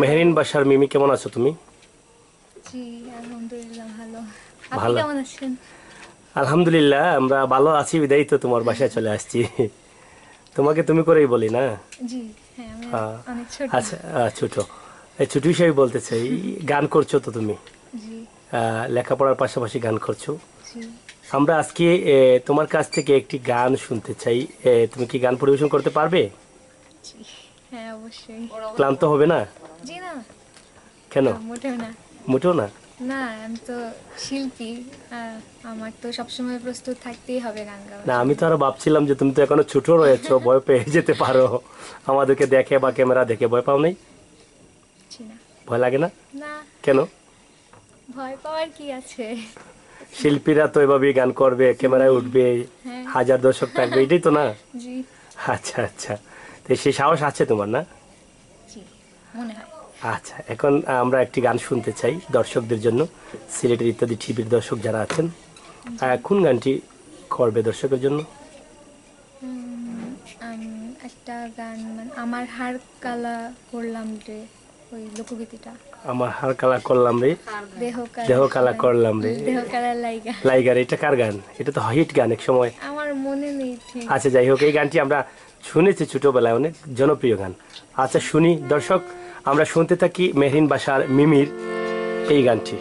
মেহেরিন বাসার মিমি, কেমন আছো তুমি? জি আলহামদুলিল্লাহ ভালো। আপনি ভালো। কেমন আছেন? আলহামদুলিল্লাহ, আমরা ভালো আছি বিদায়ী তো তোমার বাসায় চলে আসছি। তোমাকে তুমি করেই বলি না? জি হ্যাঁ আমি আহ, অনেক ছোট। আচ্ছা, ছোট। এই ছোট হিসেবে বলতে চাই, গান করছো তো তুমি? জি লেখাপড়ার পাশাপাশি গান করছো। জি আমরা আজকে তোমার কাছ থেকে একটি গান শুনতে চাই। তুমি কি গান পরিবেশন করতে পারবে? জি হ্যাঁ অবশ্যই। ক্লান্ত হবে না? জি না, কেন? না মোটেও না। মোটেও না? না আমি তো শিল্পী, আমার তো সবসময় প্রস্তুত থাকতেই হবে গান গাওয়ার না, আমি জন্য। তো আরো ভাবছিলাম যে তুমি তো এখনো ছোট রয়েছো, ভয় পেয়ে যেতে পারো। আমাদেরকে দেখে বা ক্যামেরা দেখে ভয় পাও নাই? জি না। ভয় লাগে না? না, কেন? ভয় পাওয়ার কি আছে? শিল্পীরা তো এভাবেই গান করবে, ক্যামেরায় উঠবে, হ্যাঁ হাজার দর্শক থাকবে, এটাই তো না? জি আচ্ছা আচ্ছা, তো সেই সাহস আছে তোমার না? জি মনে হয়। আচ্ছা, এখন আমরা একটি গান শুনতে চাই দর্শকদের জন্য, সিলেটের ইত্যাদি টিভির দর্শক যারা আছেন। জি কোন গানটি করবে দর্শকের জন্য? একটা গান মানে আমার হার কালা করলাম রে, ওই লোকগীতিটা। আমার হার কালা করলাম রে, দেহ দেহ কালা করলাম রে, দেহ কালার লাইগা। লাইগার, এটা কার গান? এটা তো হিট গান এক সময়। আমার মনে নেই ঠিক। আচ্ছা, যাই হোক, এই গানটি আমরা শুনেছি ছোটবেলায়, অনেক জনপ্রিয় গান। আচ্ছা শুনি দর্শক, আমরা শুনতে থাকি মেহরিন বাসার মিমির এই গানটি।